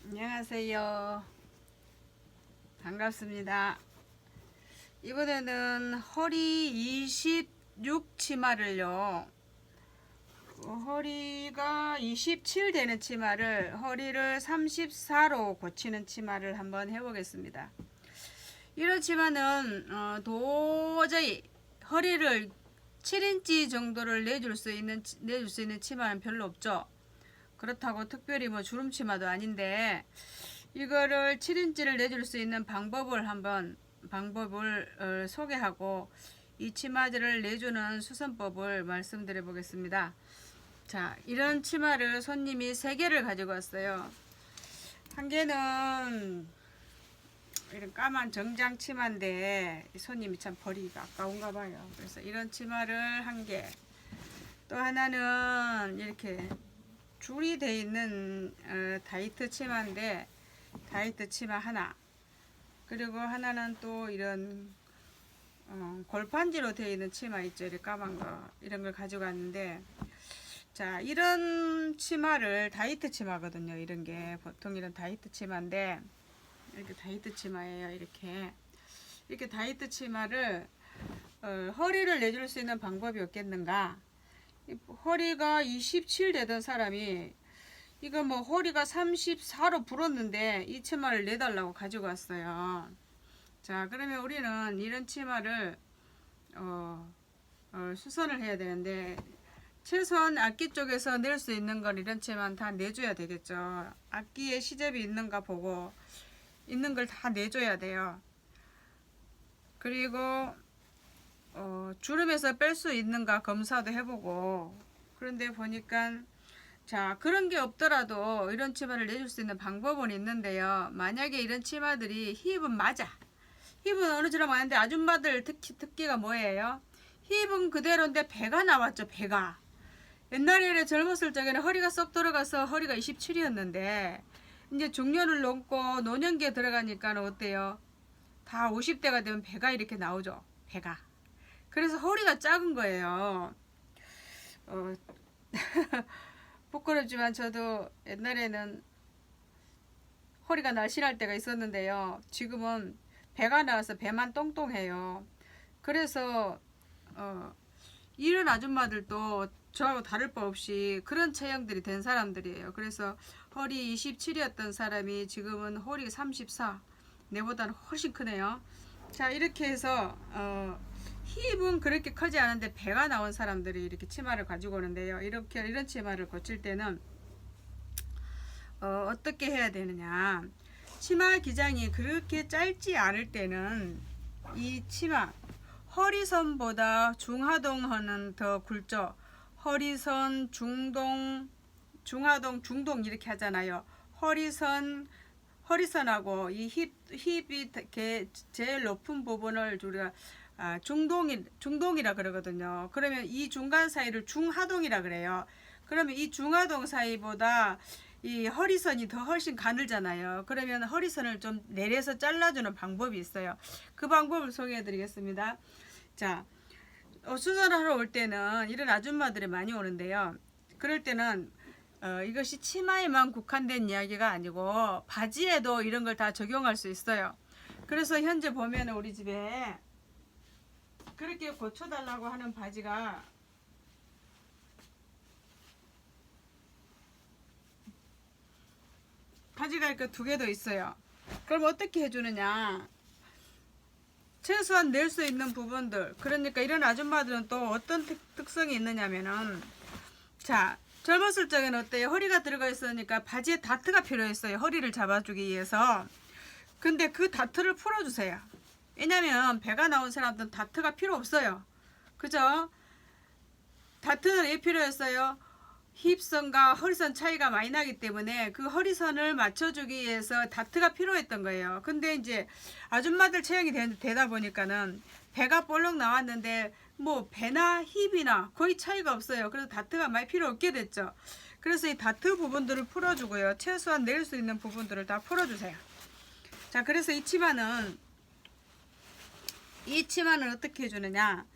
안녕하세요. 반갑습니다. 이번에는 허리 26 치마를요. 허리가 27 되는 치마를 허리를 34로 고치는 치마를 한번 해보겠습니다. 이런 치마는 도저히 허리를 7인치 정도를 내줄 수 있는 치마는 별로 없죠. 그렇다고 특별히 뭐 주름 치마도 아닌데 이거를 7인치를 내줄 수 있는 방법을 소개하고 이 치마들을 내주는 수선법을 말씀드려 보겠습니다. 자, 이런 치마를 손님이 3개를 가지고 왔어요. 한 개는 이런 까만 정장 치마인데 손님이 참 버리기가 아까운가 봐요. 그래서 이런 치마를 한 개, 또 하나는 이렇게 줄이 돼 있는 다이트 치마인데 다이트 치마 하나, 그리고 하나는 또 이런 골판지로 되어 있는 치마 있죠, 이렇게 까만 거, 이런 걸 가지고 왔는데, 자, 이런 치마를 다이트 치마거든요. 이런 게 보통 이런 다이트 치마인데 이렇게 다이트 치마예요. 이렇게 다이트 치마를 허리를 내줄 수 있는 방법이 없겠는가? 허리가 27 되던 사람이 이거 뭐 허리가 34로 불었는데 이 치마를 내달라고 가지고 왔어요. 자, 그러면 우리는 이런 치마를 수선을 해야 되는데 최소한 악기 쪽에서 낼 수 있는 건 이런 치마는 다 내줘야 되겠죠. 악기에 시접이 있는가 보고 있는 걸 다 내줘야 돼요. 그리고 주름에서 뺄 수 있는가 검사도 해보고, 그런데 보니까 자, 그런 게 없더라도 이런 치마를 내줄 수 있는 방법은 있는데요. 만약에 이런 치마들이 힙은 맞아. 힙은 어느 정도 맞는데 아줌마들 특기가 뭐예요? 힙은 그대로인데 배가 나왔죠. 배가. 옛날에는 젊었을 적에는 허리가 쏙 들어가서 허리가 27이었는데 이제 중년을 넘고 노년기에 들어가니까 어때요? 다 50대가 되면 배가 이렇게 나오죠. 배가. 그래서 허리가 작은 거예요. 부끄럽지만 저도 옛날에는 허리가 날씬할 때가 있었는데요. 지금은 배가 나와서 배만 똥똥해요. 그래서 이런 아줌마들도 저하고 다를 바 없이 그런 체형들이 된 사람들이에요. 그래서 허리 27이었던 사람이 지금은 허리 34, 내보다는 훨씬 크네요. 자, 이렇게 해서 힙은 그렇게 크지 않은데 배가 나온 사람들이 이렇게 치마를 가지고 오는데요. 이런 치마를 고칠 때는 어떻게 해야 되느냐? 치마 기장이 그렇게 짧지 않을 때는 이 치마 허리선보다 중하동선은 더 굵죠. 허리선, 중동, 중하동, 중동 이렇게 하잖아요. 허리선하고 이 힙이 제일 높은 부분을 우리가 중동이라 그러거든요. 그러면 이 중간 사이를 중하동이라 그래요. 그러면 이 중하동 사이보다 이 허리선이 더 훨씬 가늘잖아요. 그러면 허리선을 좀 내려서 잘라주는 방법이 있어요. 그 방법을 소개해 드리겠습니다. 자, 수선을 하러 올 때는 이런 아줌마들이 많이 오는데요. 그럴 때는 이것이 치마에만 국한된 이야기가 아니고 바지에도 이런 걸 다 적용할 수 있어요. 그래서 현재 보면 우리 집에 그렇게 고쳐달라고 하는 바지가 이렇게 2개도 있어요. 그럼 어떻게 해주느냐? 최소한 낼 수 있는 부분들, 그러니까 이런 아줌마들은 또 어떤 특성이 있느냐면은, 자, 젊었을 적에는 어때요? 허리가 들어가 있으니까 바지에 다트가 필요했어요. 허리를 잡아주기 위해서. 근데 그 다트를 풀어주세요. 왜냐면 배가 나온 사람들은 다트가 필요 없어요. 그죠? 다트는 왜 필요했어요? 힙선과 허리선 차이가 많이 나기 때문에 그 허리선을 맞춰주기 위해서 다트가 필요했던 거예요. 근데 이제 아줌마들 체형이 되다 보니까는 배가 볼록 나왔는데 뭐 배나 힙이나 거의 차이가 없어요. 그래서 다트가 많이 필요 없게 됐죠. 그래서 이 다트 부분들을 풀어주고요. 최소한 낼 수 있는 부분들을 다 풀어주세요. 자, 그래서 이 치마는 어떻게 해주느냐?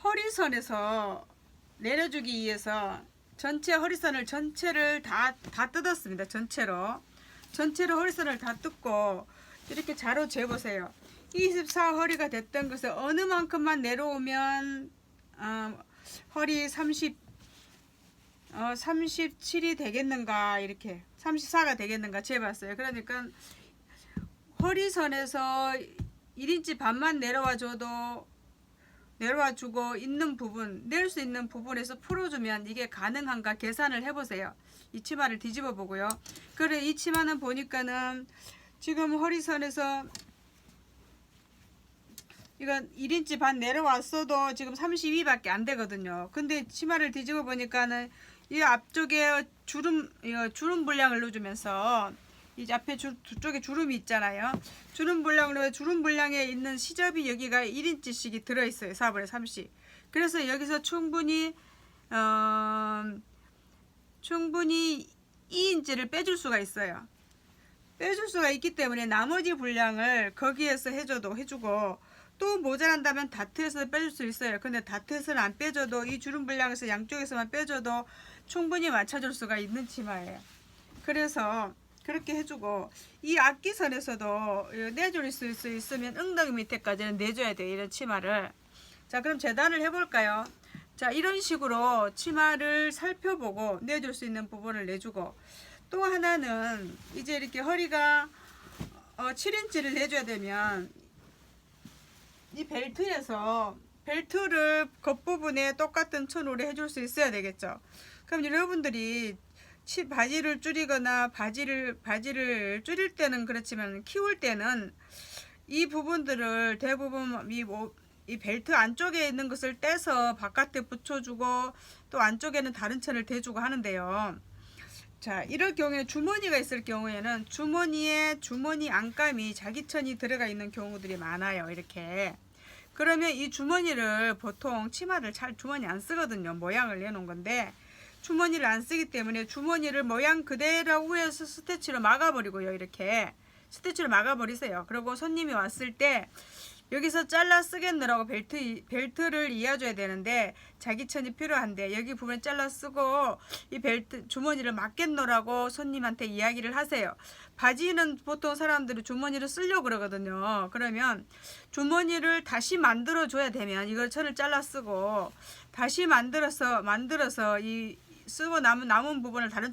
허리선에서 내려주기 위해서 전체 허리선을 전체를 다 뜯었습니다. 전체로 전체로 허리선을 다 뜯고 이렇게 자로 재보세요. 24 허리가 됐던 것을 어느 만큼만 내려오면 허리 37이 되겠는가, 이렇게 34가 되겠는가 재봤어요. 그러니까 허리선에서 1인치 반만 내려와 주고 있는 부분, 낼 수 있는 부분에서 풀어주면 이게 가능한가 계산을 해보세요. 이 치마를 뒤집어 보고요. 그래, 이 치마는 보니까는 지금 허리선에서 이건 1인치 반 내려왔어도 지금 32밖에 안 되거든요. 근데 치마를 뒤집어 보니까는 이 앞쪽에 주름 분량을 넣어주면서 이 앞에 두 쪽에 주름이 있잖아요. 주름 분량에 있는 시접이 여기가 1인치씩이 들어있어요. 4분의 3씩. 그래서 여기서 충분히 2인치를 빼줄 수가 있어요. 빼줄 수가 있기 때문에 나머지 분량을 거기에서 해주고 또 모자란다면 다트에서 빼줄 수 있어요. 근데 다트에서는 안 빼줘도 이 주름 분량에서 양쪽에서만 빼줘도 충분히 맞춰줄 수가 있는 치마예요. 그래서 그렇게 해주고, 이 앞기선에서도 내줄 수 있으면 엉덩이 밑에까지는 내줘야 돼요. 이런 치마를. 자, 그럼 재단을 해볼까요? 자, 이런 식으로 치마를 살펴보고 내줄 수 있는 부분을 내주고, 또 하나는 이제 이렇게 허리가 7인치를 내줘야 되면 이 벨트를 겉부분에 똑같은 천으로 해줄 수 있어야 되겠죠. 그럼 여러분들이 바지를 줄이거나 바지를 줄일 때는 그렇지만 키울 때는 이 부분들을 대부분 이 벨트 안쪽에 있는 것을 떼서 바깥에 붙여주고 또 안쪽에는 다른 천을 대주고 하는데요. 자, 이럴 경우에 주머니가 있을 경우에는 주머니 안감이 자기 천이 들어가 있는 경우들이 많아요. 이렇게. 그러면 이 주머니를 보통 치마를 잘 주머니 안 쓰거든요. 모양을 내놓은 건데 주머니를 안 쓰기 때문에 주머니를 모양 그대로 위에서 스티치로 막아버리고요. 이렇게 스티치로 막아버리세요. 그리고 손님이 왔을 때 여기서 잘라 쓰겠느라고 벨트를 이어줘야 되는데 자기 천이 필요한데 여기 부분 잘라 쓰고 이 벨트 주머니를 막겠노라고 손님한테 이야기를 하세요. 바지는 보통 사람들이 주머니를 쓰려고 그러거든요. 그러면 주머니를 다시 만들어 줘야 되면 이걸 천을 잘라 쓰고 다시 만들어서 이 쓰고 남은 부분을 다른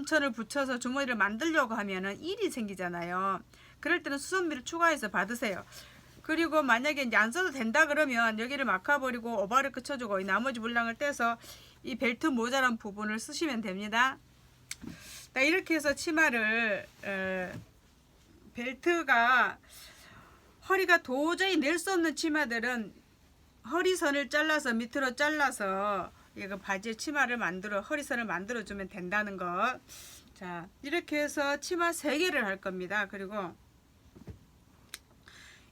천을 붙여서 주머니를 만들려고 하면은 일이 생기잖아요. 그럴 때는 수선비를 추가해서 받으세요. 그리고 만약에 이제 안 써도 된다 그러면 여기를 막아버리고 오바를 끝쳐주고 이 나머지 분량을 떼서 이 벨트 모자란 부분을 쓰시면 됩니다. 이렇게 해서 치마를 벨트가 허리가 도저히 낼 수 없는 치마들은 허리선을 잘라서 밑으로 잘라서 이거 바지 치마를 허리선을 만들어 주면 된다는 것. 자, 이렇게 해서 치마 3개를 할 겁니다. 그리고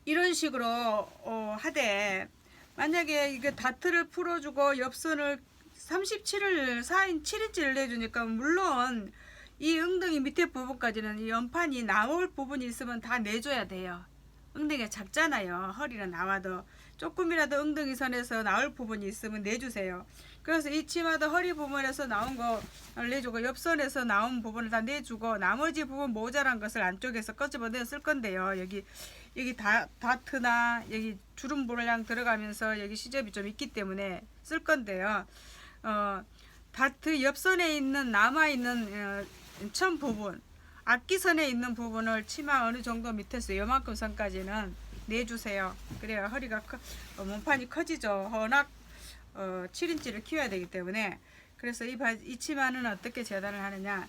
이런 식으로 하되 만약에 이게 다트를 풀어주고 옆선을 7인치를 내주니까 물론 이 엉덩이 밑에 부분까지는 이 연판이 나올 부분이 있으면 다 내줘야 돼요. 엉덩이가 작잖아요. 허리는 나와도 조금이라도 엉덩이 선에서 나올 부분이 있으면 내주세요. 그래서 이 치마도 허리 부분에서 나온 거 내주고 옆선에서 나온 부분을 다 내주고 나머지 부분 모자란 것을 안쪽에서 꺼집어내 쓸 건데요. 여기 다트나 여기 주름 분량 들어가면서 여기 시접이 좀 있기 때문에 쓸 건데요. 다트 옆선에 있는 남아있는 천 부분 앞기선에 있는 부분을 치마 어느 정도 밑에서 요만큼 선까지는 내주세요. 그래야 허리가 몸판이 커지죠. 워낙 7인치를 키워야 되기 때문에. 그래서 이 치마는 어떻게 재단을 하느냐.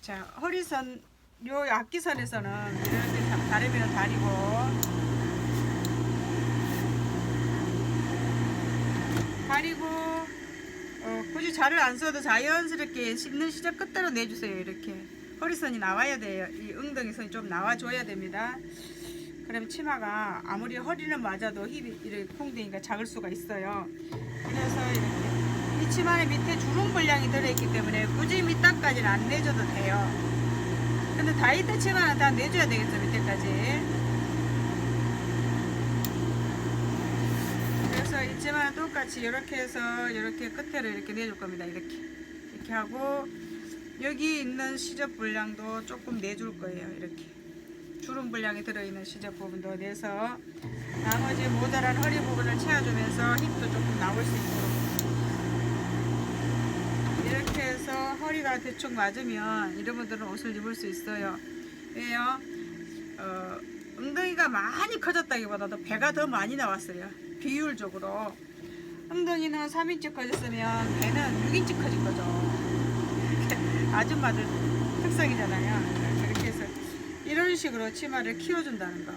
자, 허리선 요 앞기선에서는 이렇게 다리미를 다리고 굳이 자를 안 써도 자연스럽게 씹는 시접 끝대로 내주세요. 이렇게 허리선이 나와야 돼요. 이 엉덩이선이 좀 나와줘야 됩니다. 그럼 치마가 아무리 허리는 맞아도 힙이 이렇게 콩되니까 작을 수가 있어요. 그래서 이렇게 이 치마의 밑에 주름 분량이 들어있기 때문에 굳이 밑단까지는 안 내줘도 돼요. 근데 다이트 치마는 다 내줘야 되겠죠. 밑에까지. 그래서 이 치마는 똑같이 이렇게 해서 이렇게 끝에를 이렇게 내줄 겁니다. 이렇게 하고 여기 있는 시접 분량도 조금 내줄 거예요. 이렇게 주름 분량이 들어있는 시접 부분도 내서 나머지 모자란 허리 부분을 채워주면서 힙도 조금 나올 수 있도록 이렇게 해서 허리가 대충 맞으면 이런 분들은 옷을 입을 수 있어요. 왜요? 엉덩이가 많이 커졌다기보다도 배가 더 많이 나왔어요. 비율적으로 엉덩이는 3인치 커졌으면 배는 6인치 커진 거죠. 아줌마들 특성이잖아요. 그렇게 해서 이런 식으로 치마를 키워준다는 거.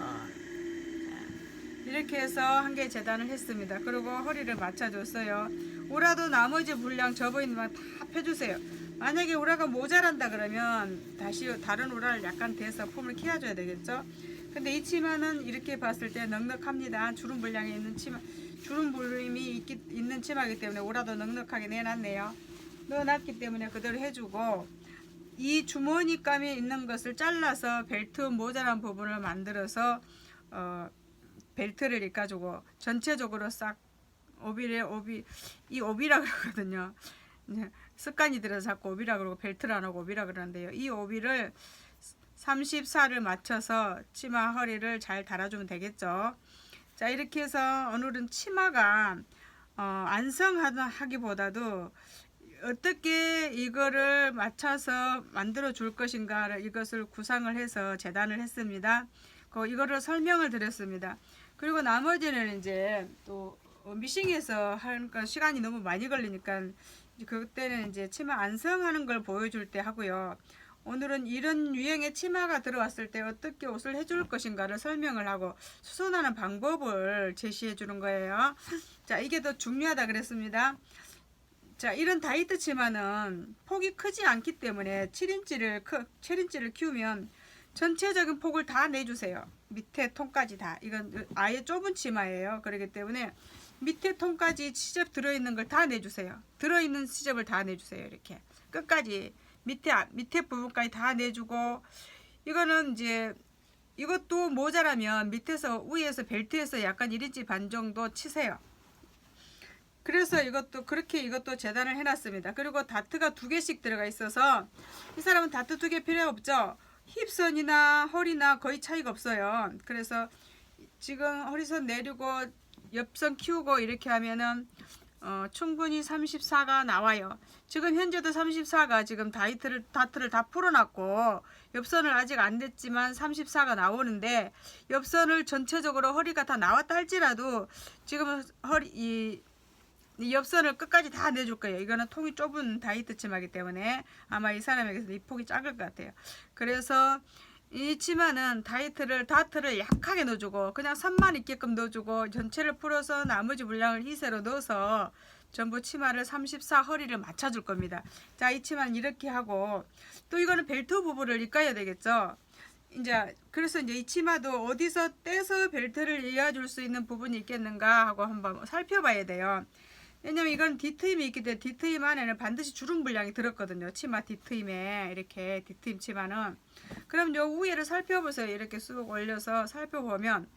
이렇게 해서 한 개 재단을 했습니다. 그리고 허리를 맞춰줬어요. 우라도 나머지 분량 접어있는 거 다 펴주세요. 만약에 우라가 모자란다 그러면 다시 다른 우라를 약간 대서 폼을 키워줘야 되겠죠. 근데 이 치마는 이렇게 봤을 때 넉넉합니다. 주름 분량이 있는 치마, 주름 볼륨이 있는 치마이기 때문에 우라도 넉넉하게 내놨네요. 넣어놨기 때문에 그대로 해주고, 이 주머니감이 있는 것을 잘라서 벨트 모자란 부분을 만들어서 벨트를 입가지고 전체적으로 싹 이 오비라 그러거든요. 습관이 들어서 자꾸 오비라 그러고 벨트를 안 하고 오비라 그러는데요. 이 오비를 34를 맞춰서 치마 허리를 잘 달아주면 되겠죠. 자, 이렇게 해서 오늘은 치마가 안성하기보다도 어떻게 이거를 맞춰서 만들어 줄 것인가 이것을 구상을 해서 재단을 했습니다. 이거를 설명을 드렸습니다. 그리고 나머지는 이제 또 미싱에서 하니까 시간이 너무 많이 걸리니까 그때는 이제 치마 안성하는 걸 보여줄 때 하고요. 오늘은 이런 유행의 치마가 들어왔을 때 어떻게 옷을 해줄 것인가를 설명을 하고 수선하는 방법을 제시해 주는 거예요. 자, 이게 더 중요하다 그랬습니다. 자, 이런 다이트 치마는 폭이 크지 않기 때문에 7인치를 키우면 전체적인 폭을 다 내주세요. 밑에 통까지 다. 이건 아예 좁은 치마예요. 그렇기 때문에 밑에 통까지 시접 들어있는 걸 다 내주세요. 들어있는 시접을 다 내주세요. 이렇게 끝까지 밑에 부분까지 다 내주고, 이거는 이제 이것도 모자라면 밑에서 위에서 벨트에서 약간 1인치 반 정도 치세요. 그래서 이것도 재단을 해놨습니다. 그리고 다트가 2개씩 들어가 있어서 이 사람은 다트 2개 필요 없죠. 힙선이나 허리나 거의 차이가 없어요. 그래서 지금 허리선 내리고 옆선 키우고 이렇게 하면은 충분히 34가 나와요. 지금 현재도 34가 지금 다트를 다 풀어놨고 옆선을 아직 안 냈지만 34가 나오는데, 옆선을 전체적으로 허리가 다 나왔다 할지라도 지금 이 옆선을 끝까지 다 내줄 거예요. 이거는 통이 좁은 다이트 치마이기 때문에 아마 이 사람에게서 이 폭이 작을 것 같아요. 그래서 이 치마는 다트를 약하게 넣어주고 그냥 선만 있게끔 넣어주고 전체를 풀어서 나머지 물량을 희세로 넣어서 전부 치마를 34 허리를 맞춰줄 겁니다. 자, 이 치마는 이렇게 하고, 또 이거는 벨트 부분을 입가야 되겠죠. 그래서 이 치마도 어디서 떼서 벨트를 이어줄 수 있는 부분이 있겠는가 하고 한번 살펴봐야 돼요. 왜냐면 이건 뒤트임이 있기 때문에 뒤트임 안에는 반드시 주름 분량이 들었거든요. 치마 뒤트임에 이렇게 뒤트임 치마는. 그럼 요 위에를 살펴보세요. 이렇게 쑥 올려서 살펴보면,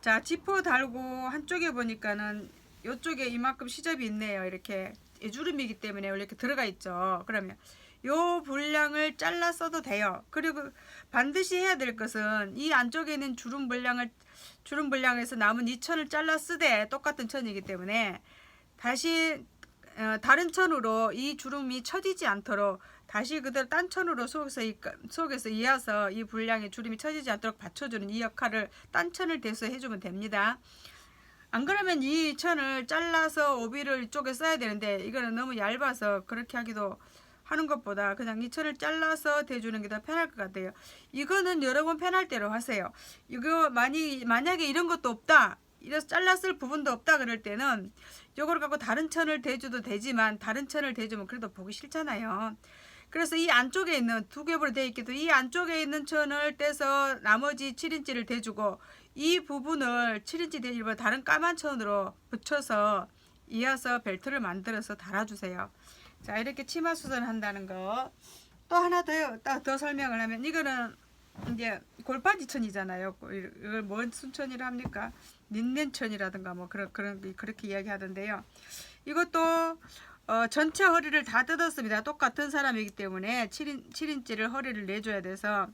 자, 지퍼 달고 한쪽에 보니까는 요쪽에 이만큼 시접이 있네요. 이렇게 주름이기 때문에 이렇게 들어가 있죠. 그러면 요 분량을 잘라 써도 돼요. 그리고 반드시 해야 될 것은 이 안쪽에 있는 주름 분량에서 남은 이 천을 잘라 쓰되 똑같은 천이기 때문에 다시 다른 천으로 이 주름이 처지지 않도록 다시 그대로 딴 천으로 속에서 이어서 이 분량의 주름이 처지지 않도록 받쳐주는 이 역할을 딴 천을 대서 해주면 됩니다. 안 그러면 이 천을 잘라서 오비를 이쪽에 써야 되는데 이거는 너무 얇아서 그렇게 하는 것보다 그냥 이 천을 잘라서 대주는 게 더 편할 것 같아요. 이거는 여러분 편할 대로 하세요. 이거 만약에 이런 것도 없다, 이래서 잘랐을 부분도 없다 그럴 때는 이걸 갖고 다른 천을 대줘도 되지만 다른 천을 대주면 그래도 보기 싫잖아요. 그래서 이 안쪽에 있는 2겹으로 되어 있기도 이 안쪽에 있는 천을 떼서 나머지 7인치를 대주고 이 부분을 7인치 대주고 다른 까만 천으로 붙여서 이어서 벨트를 만들어서 달아주세요. 자, 이렇게 치마 수선을 한다는 거. 또 하나 더 설명을 하면, 이거는 이제 골파지 천이잖아요. 이걸 뭔 순천이라 합니까? 닌넨천이라든가 뭐 그렇게 이야기하던데요. 이것도 전체 허리를 다 뜯었습니다. 똑같은 사람이기 때문에 7인치를 허리를 내줘야 돼서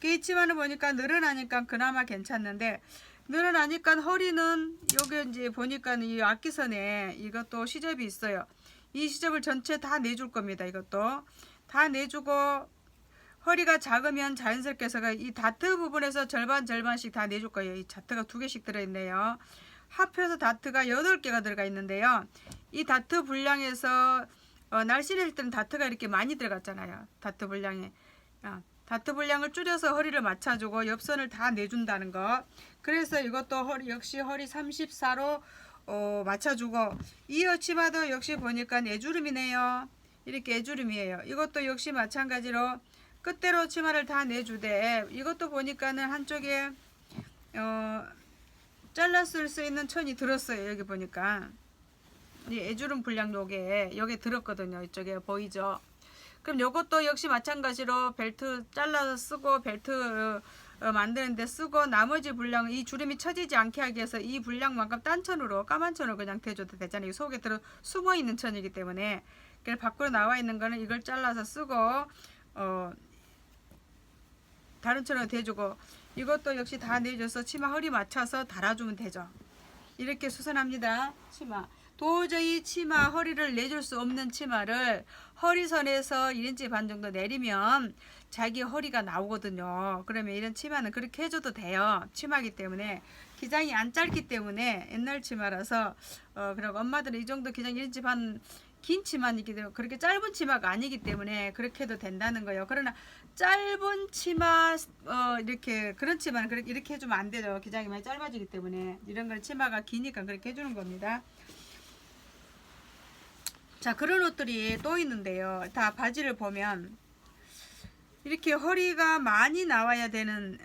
이 치마는 보니까 늘어나니까 그나마 괜찮는데 늘어나니까 허리는 요게 이제 보니까 이 앞기선에 이것도 시접이 있어요. 이 시접을 전체 다 내줄 겁니다. 이것도 다 내주고 허리가 작으면 자연스럽게 해서 이 다트 부분에서 절반씩 다 내줄 거예요. 이 다트가 2개씩 들어있네요. 합해서 다트가 8개가 들어가 있는데요. 이 다트 분량에서 날씬할 때는 다트가 이렇게 많이 들어갔잖아요. 다트 분량에 다트 분량을 줄여서 허리를 맞춰주고 옆선을 다 내준다는 거. 그래서 이것도 역시 허리 34로 맞춰주고 이 치마도 역시 보니까 애주름이네요. 이렇게 애주름이에요. 이것도 역시 마찬가지로 끝대로 치마를 다 내주되 이것도 보니까는 한쪽에 잘랐을 수 있는 천이 들었어요. 여기 보니까 이 애주름 분량 요게 들었거든요. 이쪽에 보이죠? 그럼 요것도 역시 마찬가지로 벨트 잘라서 쓰고 벨트 만드는데 쓰고 나머지 분량 이 주름이 처지지 않게 하기 위해서 이 분량만큼 딴 천으로 까만 천으로 그냥 대줘도 되잖아요. 이 속에 들어 숨어 있는 천이기 때문에 그래서 밖으로 나와 있는 거는 이걸 잘라서 쓰고 다른 천으로 대주고 이것도 역시 다 내줘서 치마 허리 맞춰서 달아주면 되죠. 이렇게 수선합니다. 치마. 도저히 치마 허리를 내줄 수 없는 치마를 허리선에서 1인치 반 정도 내리면 자기 허리가 나오거든요. 그러면 이런 치마는 그렇게 해줘도 돼요. 치마기 때문에 기장이 안 짧기 때문에 옛날 치마라서 그리고 엄마들은 이 정도 기장 1인치 반 긴 치마이기 때문에 그렇게 짧은 치마가 아니기 때문에 그렇게 해도 된다는 거예요. 그러나 짧은 치마 이렇게 그런 치마는 이렇게 해주면 안 되죠. 기장이 많이 짧아지기 때문에 이런 건 치마가 기니까 그렇게 해주는 겁니다. 자, 그런 옷들이 또 있는데요. 다 바지를 보면 이렇게 허리가 많이 나와야 되는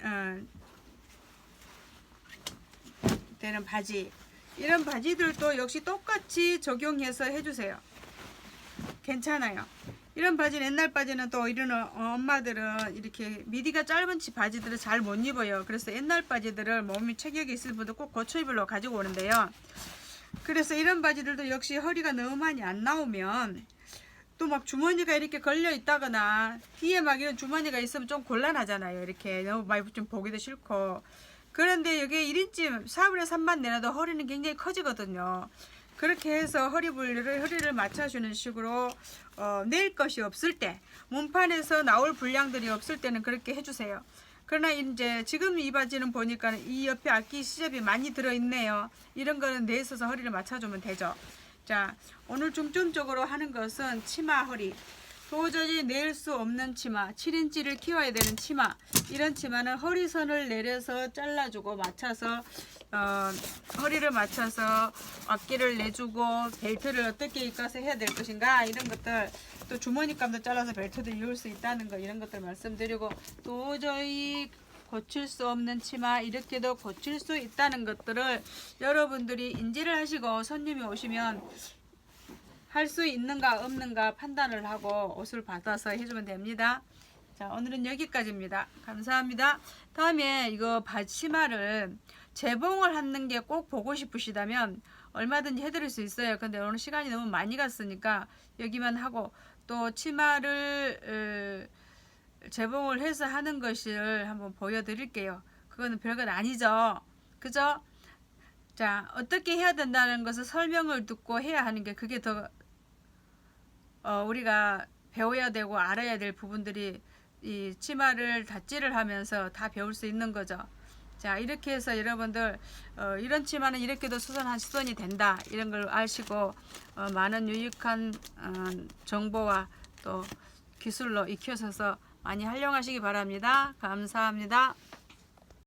바지, 이런 바지들도 역시 똑같이 적용해서 해주세요. 괜찮아요. 이런 바지는 옛날 바지는 또 이런 엄마들은 이렇게 미디가 짧은 바지들을 잘 못 입어요. 그래서 옛날 바지들을 몸이 체격이 있을 분들 꼭 고쳐 입으러 가지고 오는데요. 그래서 이런 바지들도 역시 허리가 너무 많이 안 나오면 또 막 주머니가 이렇게 걸려 있다거나 뒤에 막 이런 주머니가 있으면 좀 곤란하잖아요. 이렇게 너무 많이 좀 보기도 싫고. 그런데 여기 1인치 4분의 3만 내놔도 허리는 굉장히 커지거든요. 그렇게 해서 허리를 맞춰주는 식으로 낼 것이 없을 때, 몸판에서 나올 분량들이 없을 때는 그렇게 해주세요. 그러나 이제 지금 이 바지는 보니까 이 옆에 앞뒤 시접이 많이 들어있네요. 이런 거는 내서서 허리를 맞춰주면 되죠. 자, 오늘 중점적으로 하는 것은 치마 허리. 도저히 낼 수 없는 치마, 7인치를 키워야 되는 치마. 이런 치마는 허리선을 내려서 잘라주고 맞춰서 허리를 맞춰서 앞뒤를 내주고 벨트를 어떻게 입가서 해야 될 것인가, 이런 것들, 또 주머니감도 잘라서 벨트도 이을 수 있다는 거, 이런 것들 말씀드리고, 도저히 고칠 수 없는 치마 이렇게도 고칠 수 있다는 것들을 여러분들이 인지를 하시고 손님이 오시면 할 수 있는가 없는가 판단을 하고 옷을 받아서 해주면 됩니다. 자, 오늘은 여기까지입니다. 감사합니다. 다음에 이거 치마를 재봉을 하는 게 꼭 보고 싶으시다면 얼마든지 해드릴 수 있어요. 근데 오늘 시간이 너무 많이 갔으니까 여기만 하고, 또 치마를 재봉을 해서 하는 것을 한번 보여드릴게요. 그거는 별건 아니죠. 그죠? 자, 어떻게 해야 된다는 것을 설명을 듣고 해야 하는 게, 그게 더 우리가 배워야 되고 알아야 될 부분들이 이 치마를 닷질을 하면서 다 배울 수 있는 거죠. 자, 이렇게 해서 여러분들 이런 치마는 이렇게도 수선이 된다, 이런 걸 아시고 많은 유익한 정보와 또 기술로 익혀서 많이 활용하시기 바랍니다. 감사합니다.